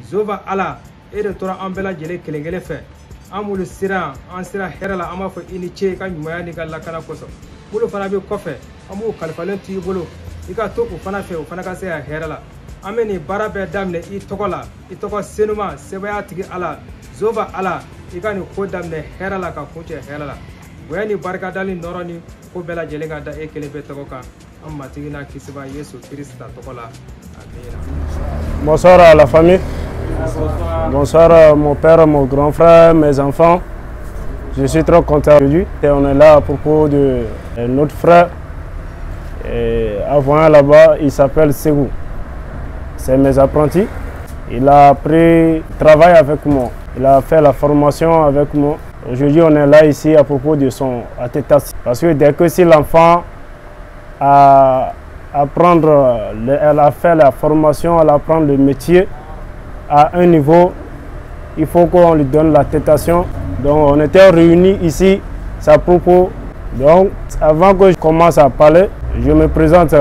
Zova ala e de tora an bɛɛ lajɛlen kelen-kelen fɛ an m'olu siran an sera hɛrɛ la an b'a fɔ i ni ce ka ɲumanya ni ka lakana kosɔn minnu fana bɛ kɔfɛ an b'u kalifalen to i bolo i ka to u fana fɛ u fana ka se ka hɛrɛ la an bɛ nin baara bɛɛ daminɛ i tɔgɔ la i tɔgɔ senuma sɛbɛya tigi ala Zova ala i ka nin ko daminɛ hɛrɛ la ka kuncɛ hɛrɛ la bonya ni barika dali nɔrɔ ni ko bɛɛ lajɛlen ka da e kelen bɛɛ tɔgɔ kan an matigi n'a kisiba Yesu Kirista tɔgɔ la amen. Bonsoir à la famille. Bonsoir à mon père, mon grand frère, mes enfants. Je suis trop content aujourd'hui. Et on est là à propos de notre frère. Avant là-bas, il s'appelle Segou. C'est mes apprentis. Il a appris travail avec moi. Il a fait la formation avec moi. Aujourd'hui, on est là ici à propos de son attestation. Parce que dès que si l'enfant a elle a fait la formation, elle apprend le métier à un niveau, il faut qu'on lui donne l'attestation. Donc on était réunis ici, c'est à propos. Donc avant que je commence à parler, je me présente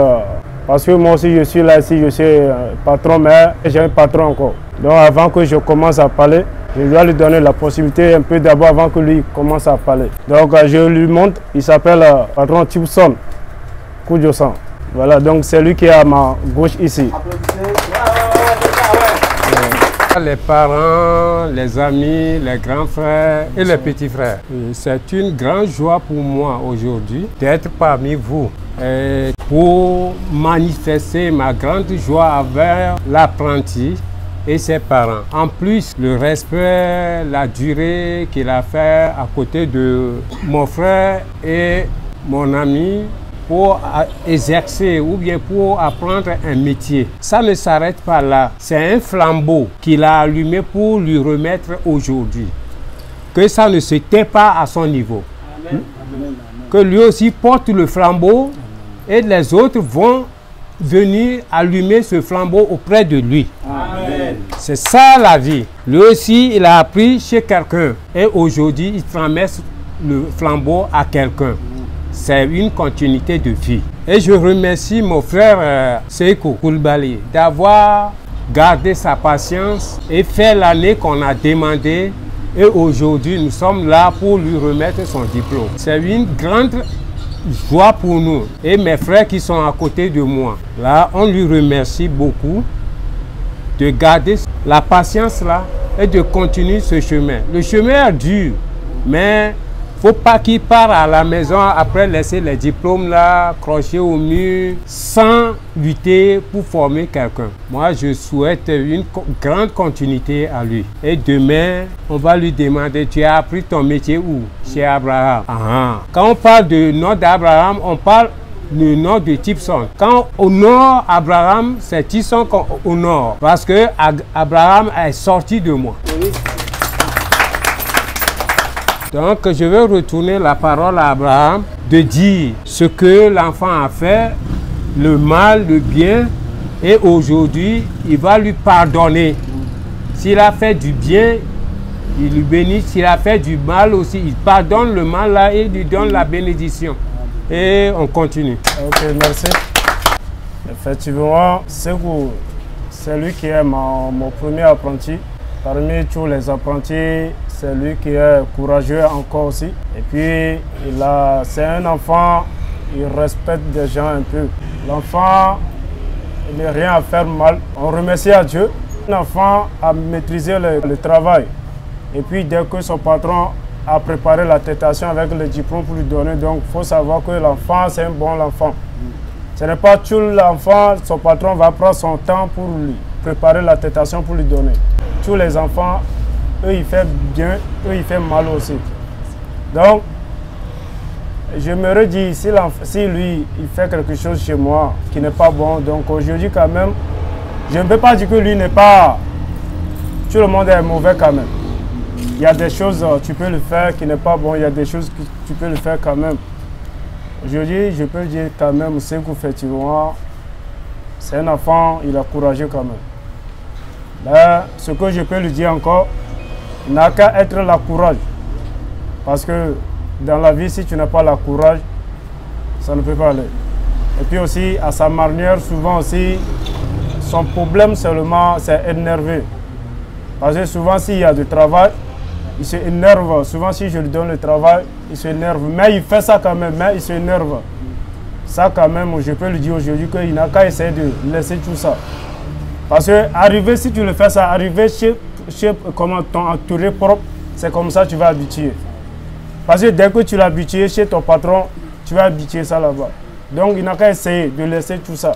parce que moi aussi je suis là ici, je suis patron, mais j'ai un patron encore. Donc avant que je commence à parler, je dois lui donner la possibilité un peu d'abord avant que lui commence à parler. Donc je lui montre, il s'appelle patron Tibson Koudjosan. Voilà, donc c'est lui qui est à ma gauche ici. Les parents, les amis, les grands frères et les petits frères. C'est une grande joie pour moi aujourd'hui d'être parmi vous et pour manifester ma grande joie envers l'apprenti et ses parents. En plus, le respect, la durée qu'il a fait à côté de mon frère et mon ami, pour exercer ou bien pour apprendre un métier. Ça ne s'arrête pas là. C'est un flambeau qu'il a allumé pour lui remettre aujourd'hui. Que ça ne se tait pas à son niveau. Amen. Que lui aussi porte le flambeau et les autres vont venir allumer ce flambeau auprès de lui. C'est ça la vie. Lui aussi, il a appris chez quelqu'un et aujourd'hui, il transmet le flambeau à quelqu'un. C'est une continuité de vie. Et je remercie mon frère Seiko Koulibaly d'avoir gardé sa patience et fait l'année qu'on a demandé. Et aujourd'hui, nous sommes là pour lui remettre son diplôme. C'est une grande joie pour nous. Et mes frères qui sont à côté de moi, là, on lui remercie beaucoup de garder la patience là et de continuer ce chemin. Le chemin est dur, mais il ne faut pas qu'il parte à la maison après laisser les diplômes là, crochés au mur, sans lutter pour former quelqu'un. Moi, je souhaite une grande continuité à lui. Et demain, on va lui demander, tu as appris ton métier où? Chez Abraham. Quand on parle du nom d'Abraham, on parle du nom de Tibson. Quand on honore Abraham, c'est Tibson qu'on honore. Parce que Abraham est sorti de moi. Donc, je vais retourner la parole à Abraham de dire ce que l'enfant a fait, le mal, le bien, et aujourd'hui, il va lui pardonner. S'il a fait du bien, il lui bénit. S'il a fait du mal aussi, il pardonne le mal là et lui donne la bénédiction. Et on continue. Ok, merci. Effectivement, c'est lui qui est mon premier apprenti. Parmi tous les apprentis, c'est lui qui est courageux encore aussi. Et puis, c'est un enfant, il respecte des gens un peu. L'enfant, il n'a rien à faire mal. On remercie à Dieu. L'enfant a maîtrisé le travail. Et puis, dès que son patron a préparé l'attestation avec le diplôme pour lui donner, donc il faut savoir que l'enfant, c'est un bon enfant. Ce n'est pas tout l'enfant, son patron va prendre son temps pour lui préparer l'attestation pour lui donner. Tous les enfants, eux, ils font bien, eux, ils font mal aussi. Donc, je me redis, si lui, il fait quelque chose chez moi qui n'est pas bon, donc aujourd'hui quand même, je ne peux pas dire que lui n'est pas... Tout le monde est mauvais quand même. Il y a des choses tu peux le faire qui n'est pas bon, il y a des choses que tu peux le faire quand même. Aujourd'hui, je peux dire quand même, c'est qu'effectivement, c'est un enfant, il est courageux quand même. Là, ce que je peux lui dire encore, il n'a qu'à être la courage. Parce que dans la vie, si tu n'as pas la courage, ça ne peut pas aller. Et puis aussi, à sa manière, souvent aussi, son problème seulement, c'est énervé. Parce que souvent, s'il y a du travail, il se énerve. Souvent, si je lui donne le travail, il se énerve. Mais il fait ça quand même, mais il se énerve. Ça quand même, je peux lui dire aujourd'hui qu'il n'a qu'à essayer de laisser tout ça. Parce que arriver, si tu le fais ça, arriver chez comment, ton entouré propre, c'est comme ça que tu vas habituer. Parce que dès que tu l'as habitué chez ton patron, tu vas habituer ça là-bas. Donc il n'a qu'à essayer de laisser tout ça.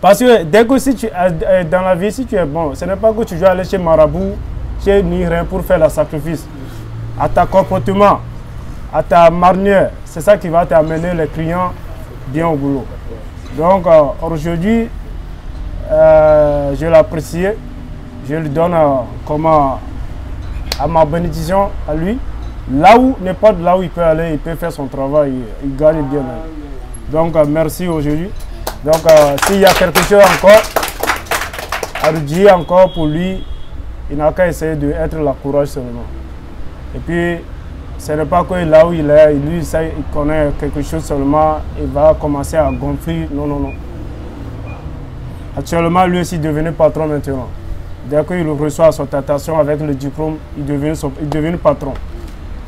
Parce que dès que si tu es dans la vie, si tu es bon, ce n'est pas que tu dois aller chez Marabout, chez Nirin pour faire le sacrifice. À ta comportement, à ta manière, c'est ça qui va t'amener les clients bien au boulot. Donc aujourd'hui, je l'apprécie, je lui donne à ma bénédiction à lui. Là où, n'importe là où il peut aller, il peut faire son travail, il gagne bien. Donc merci aujourd'hui. Donc s'il y a quelque chose encore à lui dire encore pour lui, il n'a qu'à essayer d'être la courage seulement. Et puis, ce n'est pas que là où il est, lui, ça, il connaît quelque chose seulement, il va commencer à gonfler. Non, non, non. Actuellement, lui aussi est devenu patron maintenant. Dès qu'il reçoit son attestation avec le diplôme, il devient patron.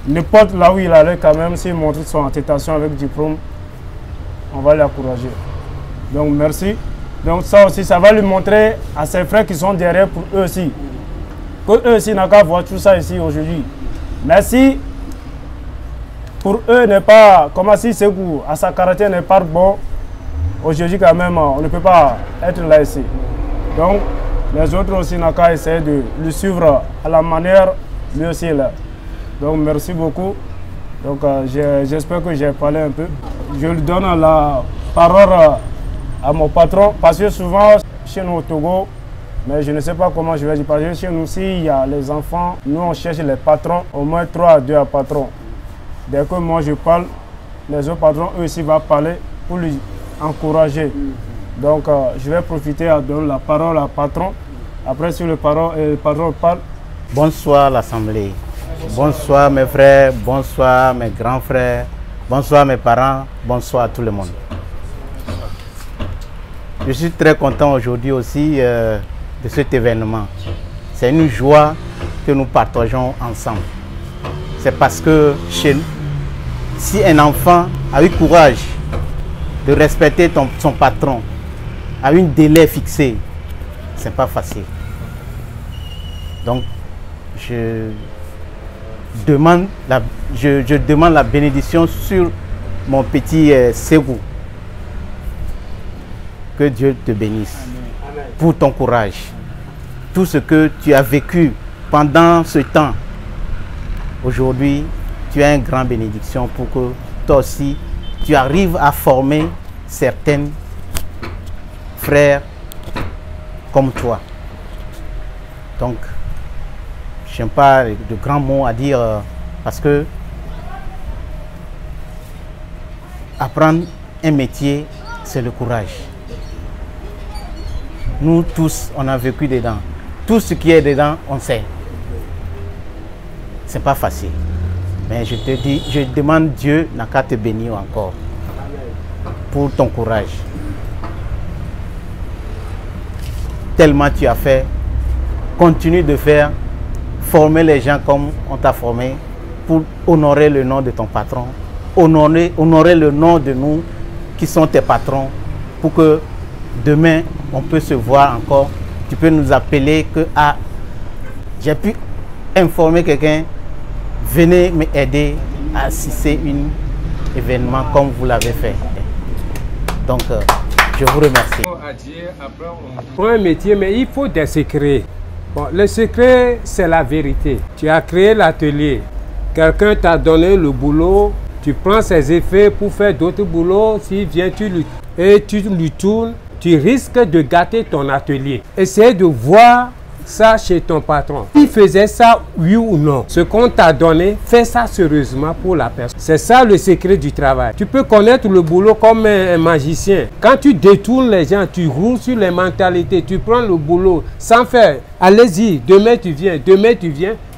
N'importe là où il allait quand même, s'il montre son attestation avec le diplôme, on va l'encourager. Donc merci. Donc ça aussi, ça va lui montrer à ses frères qui sont derrière pour eux aussi. Pour eux aussi, n'a qu'à voir tout ça ici aujourd'hui. Merci. Pour eux, n'est pas, comme si c'est vous, à sa caractère n'est pas bon. Aujourd'hui quand même, on ne peut pas être là ici. Donc, les autres aussi n'ont qu'à essayer de le suivre à la manière, lui aussi là. Donc, merci beaucoup. Donc, j'espère que j'ai parlé un peu. Je lui donne la parole à mon patron, parce que souvent, chez nous au Togo, mais je ne sais pas comment je vais dire, parce que chez nous aussi, il y a les enfants, nous on cherche les patrons, au moins 3 à 2 patrons. Dès que moi je parle, les autres patrons, eux aussi, vont parler pour lui encourager. Donc, je vais profiter à donner la parole à patron. Après, si le patron parle. Bonsoir l'Assemblée. Bonsoir mes frères, bonsoir mes grands frères, bonsoir mes parents, bonsoir à tout le monde. Je suis très content aujourd'hui aussi de cet événement. C'est une joie que nous partageons ensemble. C'est parce que chez nous, si un enfant a eu courage de respecter son patron, a un délai fixé, ce n'est pas facile. Donc, je demande la bénédiction sur mon petit Ségou. Que Dieu te bénisse. Amen. Pour ton courage. Tout ce que tu as vécu pendant ce temps, aujourd'hui, tu as une grande bénédiction pour que toi aussi, tu arrives à former certains frères comme toi. Donc, je n'aime pas de grands mots à dire parce que apprendre un métier, c'est le courage. Nous tous, on a vécu dedans. Tout ce qui est dedans, on sait. C'est pas facile. Mais je te dis, je demande Dieu n'a qu'à te bénir encore pour ton courage. Tellement tu as fait, continue de faire, former les gens comme on t'a formé pour honorer le nom de ton patron, honorer le nom de nous qui sont tes patrons pour que demain, on peut se voir encore. Tu peux nous appeler que j'ai pu informer quelqu'un, venez m'aider à assister un événement comme vous l'avez fait. Donc, je vous remercie. Pour un métier, mais il faut des secrets. Bon, le secret, c'est la vérité. Tu as créé l'atelier. Quelqu'un t'a donné le boulot. Tu prends ses effets pour faire d'autres boulots. S'il vient, tu lui tournes. Tu risques de gâter ton atelier. Essaye de voir ça chez ton patron. Il faisait ça, oui ou non. Ce qu'on t'a donné, fais ça sérieusement pour la personne. C'est ça le secret du travail. Tu peux connaître le boulot comme un magicien. Quand tu détournes les gens, tu roules sur les mentalités, tu prends le boulot sans faire. Allez-y, demain tu viens,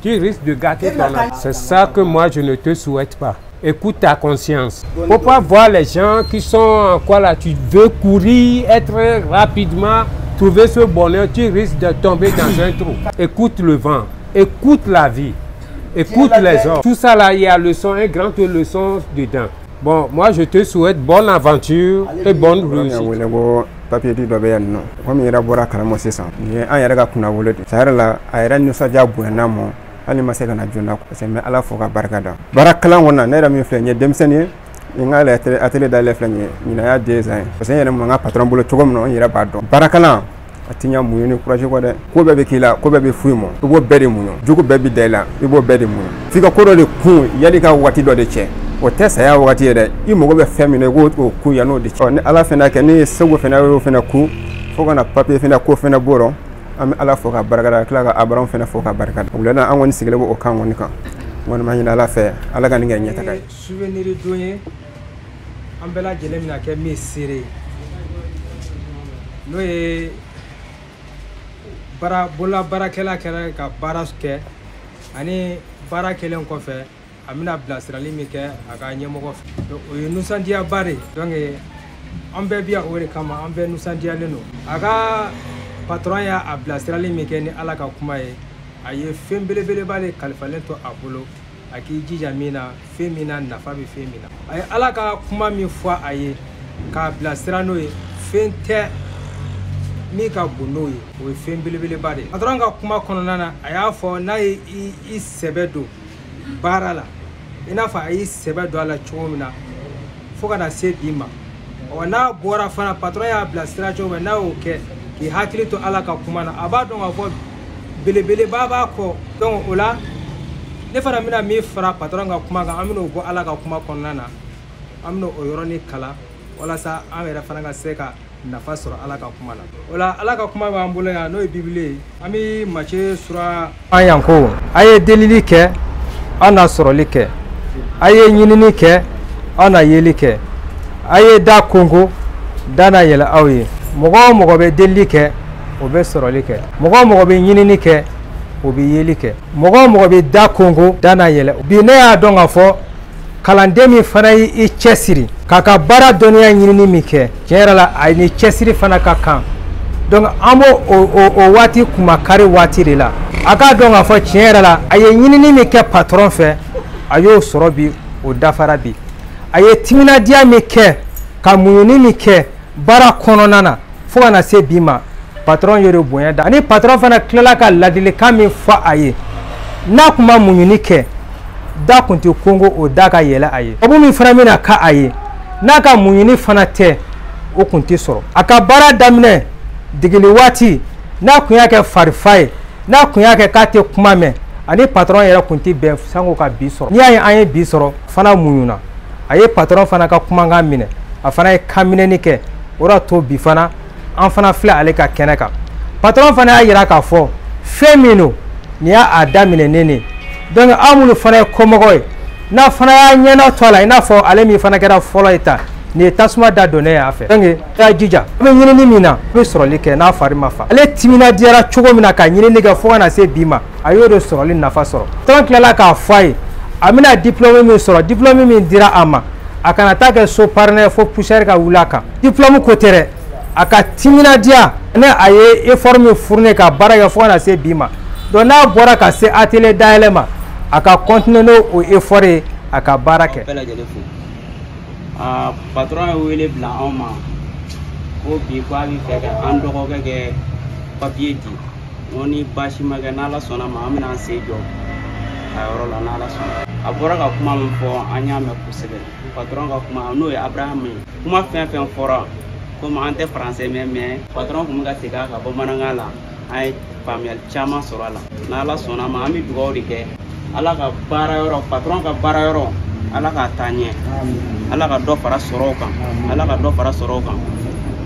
tu risques de gâter ton atelier. C'est ça que moi je ne te souhaite pas. Écoute ta conscience. Il ne faut pas voir les gens qui sont quoi là, tu veux courir, être rapidement. trouver ce bonheur, tu risques de tomber dans un trou. Écoute le vent, écoute la vie, écoute les hommes. Tout ça là, il y a leçon, un grand leçon dedans. Bon, moi je te souhaite bonne aventure et bonne réussite. Papier di dobe yanno ko mi rabora kala mo sesan ni an yara ga kuna wolodi sayara a yara ni saja buena mo ali masela na jona ko se me ala fo ka barkada barakala wona ne mi flenye demseni nga la atelier da le flenye ni na ya design parce que mo nga patron bolo chogom no yira baddo barakala atinya mu ni courage ko de ko bebe kila ko bebe fuimo bo bede mu jugo bebe dela bo bede mu fika ko do le ku yali ka wati do de che o tesa ya wakati yɛrɛ I mogo bɛ fɛn min na I b'o ku yan n'o de cɛ ni ala fɛnɛ kɛ ni segu fɛnɛ y'o fɛnɛ ku fo ka na papier fɛnɛ ko fɛnɛ bɔrɔ an bɛ ala fo ka barikada tila ka abaranw fɛnɛ fo ka barikada o la an kɔni sigilen b'o kan kɔni kan kɔni ma ɲini ala fɛ ala ka nin kɛ ɲɛtaga ye souvenir don ye an bɛɛ lajɛlen bɛna kɛ min seere n'o ye bololabaarakɛla kɛra ka baara kɛ ani baara kɛlen kɔfɛ a bɛna bilasirali min kɛ a ka ɲɛmɔgɔ fɛ o ye nusandiyaba de donc an bɛɛ bi yan o de kama an bɛɛ nusandiyalen don a ka patron y'a bilasirali min kɛ ni ala ka kuma ye a ye fɛn belebeleba de kalifalen to a bolo a k'i jija min na fɛn min na nafa bɛ fɛn min na a ye ala ka kuma min fɔ a ye k'a bilasira n'o ye fɛn tɛ min ka bon n'o ye o ye fɛn belebeleba de patron ka kuma kɔnɔna na a y'a fɔ n'a ye I sɛbɛ don baara la I n'a fɔ a y'i sɛbɛ don a la cogo min na fo ka na se bi ma n'a bɔra fana patron y'a bilasira cogo min n'a y'o kɛ k'i hakili to ala ka kuma na a b'a dɔn ka fɔ belebeleba b'a kɔ donc o la ne fana bɛna min fara patron ka kuma kan an bɛn'o bɔ ala ka kuma kɔnɔna na an bɛna o yɔrɔnin kalan walasa an yɛrɛ fana ka se ka nafa sɔrɔ ala ka kuma na o la ala ka kuma b'an bolo yan n'o ye bibili ye an bɛ Matthieu sura an yan ko a ye delili kɛ aw na sɔrɔli kɛ a ye ɲinini kɛ aw na yeli kɛ a ye da konko da na yɛlɛ aw ye mɔgɔ o mɔgɔ bɛ delili kɛ o bɛ sɔrɔli kɛ mɔgɔ o mɔgɔ bɛ ɲinini kɛ o bɛ yeli kɛ mɔgɔ o mɔgɔ bɛ da konko da na yɛlɛ bi ne y'a dɔn k'a fɔ kalanden min fana y'i cɛsiri k'a ka baara dɔnniya ɲinini min kɛ tiɲɛ yɛrɛ la a ni cɛsiri fana ka kan donc an b'o o waati kumakari waati de la a k'a dɔn k'a fɔ tiɲɛ yɛrɛ la a ye ɲinini min kɛ patron fɛ a y'o sɔrɔ bi o dafara bi a ye timinadiya min kɛ ka muɲuni min kɛ baara kɔnɔna na fo ka na se bi ma patron y'o de bonya da ani patron fana tilala ka ladilikan min fɔ a ye n'a kun ma muɲuni kɛ da kun tɛ kongo o da ka yɛlɛ a ye sabu min fana bɛna ka a ye n'a ka muɲuni fana tɛ o kun tɛ sɔrɔ a ka baara daminɛ degeli waati n'a kun y'a kɛ farifa ye n'a kun y'a kɛ k'a tɛ kuma mɛn ani patron yɛrɛ kun tɛ bɛn sanko ka bi sɔrɔ n'i y'a ye an ye bi sɔrɔ fana muɲuna a ye patron fana ka kumakan minɛ a fana ye kan minɛni kɛ o de to bi fana an fana filɛ ale ka kɛnɛ kan patron fana y'a yira k'a fɔ fɛn min don nin y'a daminɛnen de donc an minnu fana ye kɔmɔgɔ ye n'a fana y'a ɲɛna to a la i n'a fɔ ale min fana kɛra fɔlɔ ye tan nin ye tasuma da donnen y'a fɛ donc y'a jija a bɛ ɲinini min na a bɛ sɔrɔli kɛ n'a fari ma fa ale timinadiyara cogo min na ka ɲinini kɛ fo ka na se bi ma a y'o de sɔrɔli nafa sɔrɔ tɔn tilala k'a fɔ a ye a bɛna diplôme min sɔrɔ diplôme min dira a ma a kana taa kɛ so parrain fo poussière ka wuli a kan diplôme ko tɛ dɛ a ka timinadiya ni a ye effort min fourni ka baara kɛ fo ka na se bi ma donc n'a bɔra ka se atelier dayɛlɛ ma a ka continuer n'o effort ye a ka baara kɛ. Patron ye wele bila anw ma ko bi ko a bɛ fɛ ka an dɔgɔkɛ kɛ papier di n ni baasi ma kɛ n'Ala sɔnna ma an bɛna an sen jɔ a yɔrɔ la n'Ala sɔnna a bɔra ka kuma min fɔ an y'a mɛn kosɛbɛ patron ka kuma n'o ye Abraham ye kuma fɛn fɛn fɔra komi an tɛ français mɛn mais patron kun bɛ ka segin a ka bamanankan la an ye faamuyali caman sɔrɔ a la n'Ala sɔnna ma an bɛ dugawu de kɛ Ala ka baara yɔrɔ patron ka baara yɔrɔ Ala ka taa ɲɛ Ala ka dɔ fara sɔrɔw kan Ala ka dɔ fara sɔrɔw kan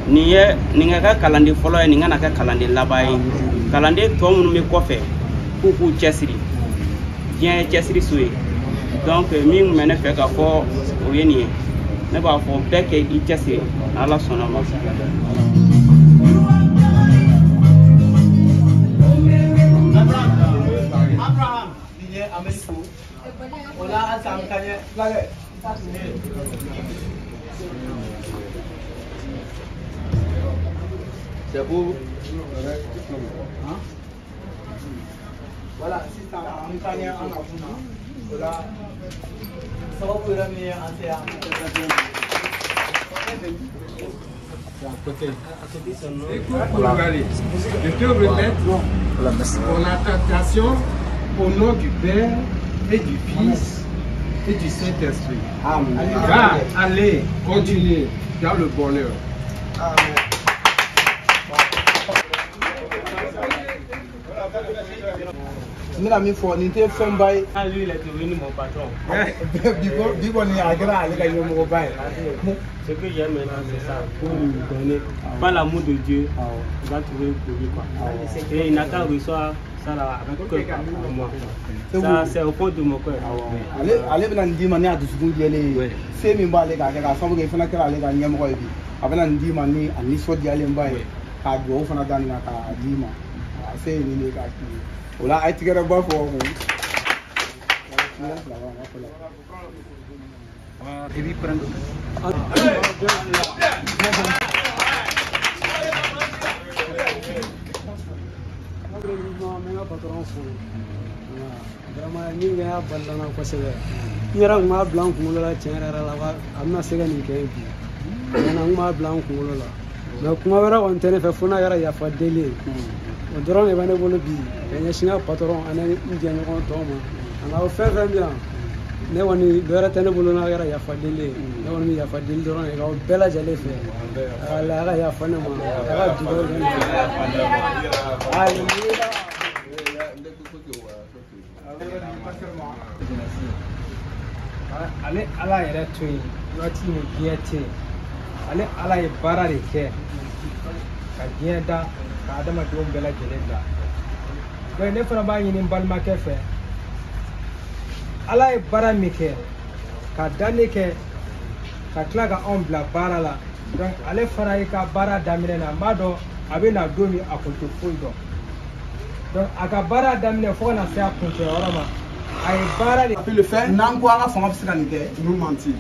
nin ka kɛ kalanden fɔlɔ ye nin kana kɛ kalanden laban ye kalanden tɔ minnu bɛ kɔfɛ k'u cɛsiri diɲɛ ye cɛsiri so ye donc min kun bɛ ne fɛ ka fɔ o ye nin ye ne b'a fɔ bɛɛ kɛ i cɛsiri Ala sɔnna ma. Abraham ni Ameriku ola asam kanye lage C'est beau. Voilà, si ça en italien, en afuna. Voilà. Ça va pour ramener en terre. Je te remettre pour la tentation au nom du Père et du Fils et du Saint-Esprit. Va, allez, continuez dans le bonheur. Amen. Mina mi fɔ nin tɛ fɛnba ye. Lui, il est devenu mon patron. Bi kɔni a kɛra ale ka ɲɛmɔgɔba ye. Ce que j'aime maintenant, c'est ça. Pour lui donner, par l'amour de Dieu, il va trouver pour lui. Et il n'a qu'à recevoir ça là avec cœur pour moi. Ça, c'est au fond de mon cœur. Ale bɛna nin d'i ma ni a dusukun jɛlen ye. Se min b'ale k'a kɛ k'a sababu kɛ i fana kɛra ale ka ɲɛmɔgɔ ye bi. A bɛna nin d'i ma ni a nisɔndiyalenba ye. K'a dugawu fana da nin kan k'a d'i ma. A se ye nin de k'a k'i ye. O la a ye tigɛrɛ ba fɔ o kun. I b'i prendre. Vraiment ni y'a balana kosɛbɛ n yɛrɛ tun b'a bila n kunkolo la tiɲɛ yɛrɛ la a bɛna se ka nin kɛ bi maintenant n b'a bila n kunkolo la mais kuma wɛrɛ kɔni tɛ ne fɛ fo n'a kɛra yafa deli ye o dɔrɔn de bɛ ne bolo bi ka ɲɛsin n ka patron ani n jɛɲɔgɔn tɔw ma nka o fɛn fɛn bɛ yan ne kɔni dɔ wɛrɛ tɛ ne bolo n'a kɛra yafa deli ye ne kɔni bɛ yafa deli dɔrɔn de k'aw bɛɛ lajɛlen fɛ a ka yafa ne ma a ka dugawu kɛ ne fɛ. Ale ala yɛrɛ to yen waati min diɲɛ tɛ yen ale ala ye baara de kɛ ka diɲɛ da ka adamadenw bɛɛ lajɛlen da donc ne fana b'a ɲini n balimakɛ fɛ ala ye baara min kɛ ka danni kɛ ka tila ka anw bila baara la donc ale fana ye ka baara daminɛ na n b'a dɔn a bɛ na don min a kun tɛ foyi dɔn donc a ka baara daminɛ fo ka na se a kuncɛyɔrɔ ma. Puis le fait, nous mentir.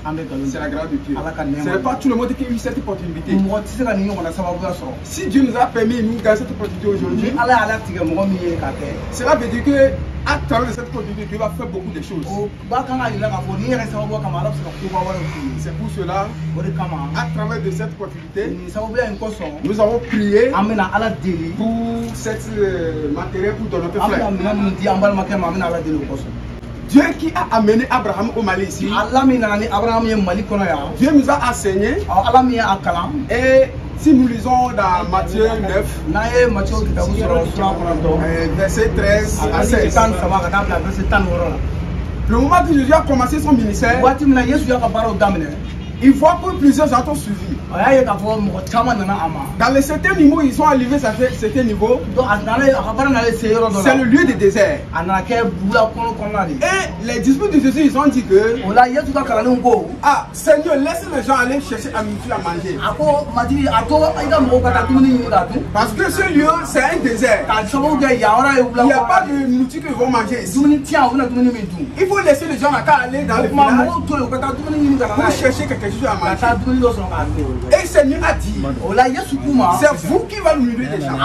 C'est la grâce de Dieu. Ce n'est pas tout le monde qui a eu cette opportunité. Si Dieu nous a permis de nous gagner cette opportunité aujourd'hui, cela veut dire que à travers cette opportunité, Dieu va faire beaucoup de choses. C'est pour cela, à travers de cette opportunité, nous avons prié pour cette matériel pour donner notre frère. Dieu qui a amené Abraham au Mali ici, Dieu nous a enseigné, et si nous lisons dans Matthieu 9, verset 13 à 16, le moment que Jésus a commencé son ministère, il voit que plusieurs gens ont suivi. Dans les certains niveaux, ils sont arrivés à certains niveaux. C'est le lieu du désert. Et les disciples de Jésus, ils ont dit que ah, Seigneur, laisse les gens aller chercher à manger. Parce que ce lieu, c'est un désert. Il n'y a pas de nourriture qu'ils vont manger ici. Il faut laisser les gens aller dans le village pour chercher quelque chose à manger. Et le Seigneur a dit, c'est vous qui va nourrir les gens.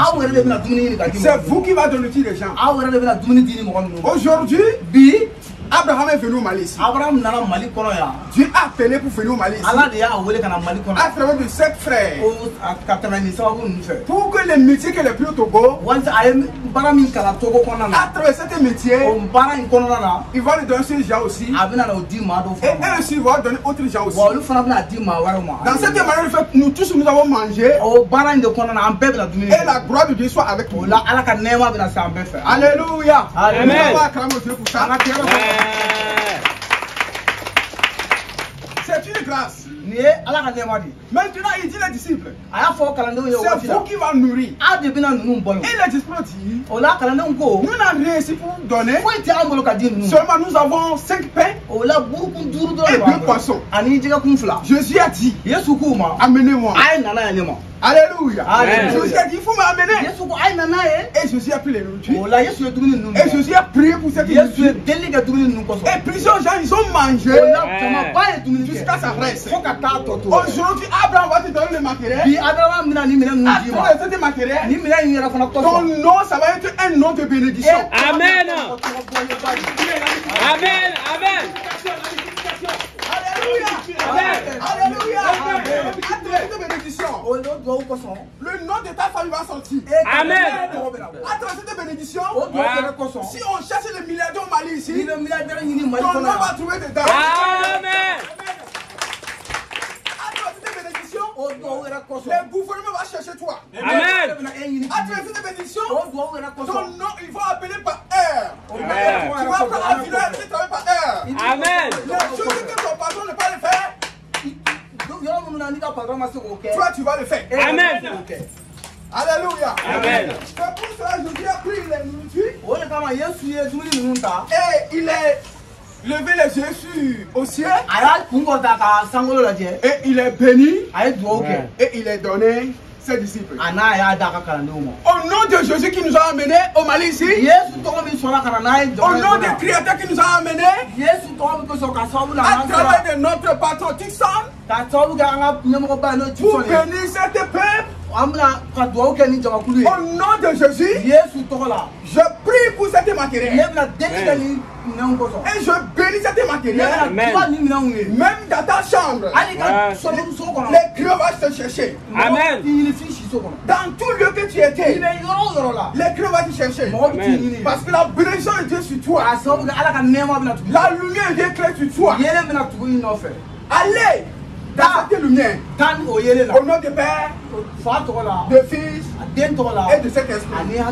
C'est vous qui va donner les gens. Aujourd'hui, Abraham est venu au Mali ici. Dieu a appelé pour venir au Mali ici. À travers de 7 frères. Pour que les métiers que les plus au Togo, à travers ces métiers, ils vont les donner ces gens aussi. Et eux aussi vont donner autres gens aussi. Dans cette manière, nous tous nous avons mangé. Et la gloire de Dieu soit avec nous. Alléluia. Amen. C'est une grâce. Maintenant, il dit les disciples, c'est vous qui va nourrir. Et les disciples disent, nous n'avons rien ici pour vous donner. Seulement nous avons 5 pains et 2 poissons. Jésus a dit, amenez-moi. Alléluia. Amen. Jésus a dit, il faut m'amener. Et Jésus a pris les nourritures. Et Jésus a prié pour cette nourriture. Et plusieurs gens, ils ont mangé jusqu'à sa reste. Aujourd'hui, Abraham va te donner le matériel. À travers cet matériel, ton nom, ça va être un nom de bénédiction. Amen. Amen. Amen. Alléluia. Amen. Alléluia. Amen. Cette bénédiction, le nom de ta famille va sortir. Amen. À travers cette bénédiction, si on cherche les milliardaires au Mali ici, ton nom va trouver dedans. Amen. À travers cette bénédiction, le gouvernement va chercher toi. Amen. À travers cette bénédiction, ton nom, il va appeler par heure. Tu vas appeler à village, tu travailles par heure. Amen. Les choses que ton patron ne peut pas le faire, toi tu vas le faire. Amen. Alléluia. Amen. C'est pour cela que Jésus a pris les nourritures et il est levé les yeux au ciel et il est béni et il est donné ses disciples. Au nom de Jésus qui nous a amenés au Mali ici, au nom du Créateur qui nous a amenés, à travers de notre patron Tixon, pour bénir cette peuple, au nom de Jésus, je prie pour cette matériel. Et je bénis cette matériel. Même dans ta chambre, les creux vont te chercher. Amen. Dans tout lieu que tu étais, les creux vont te chercher. Parce que la bénédiction est Dieu sur toi. La lumière est claire sur toi. Allez dans cette lumière. Au nom du Père, du Fils et de cet esprit. Amen.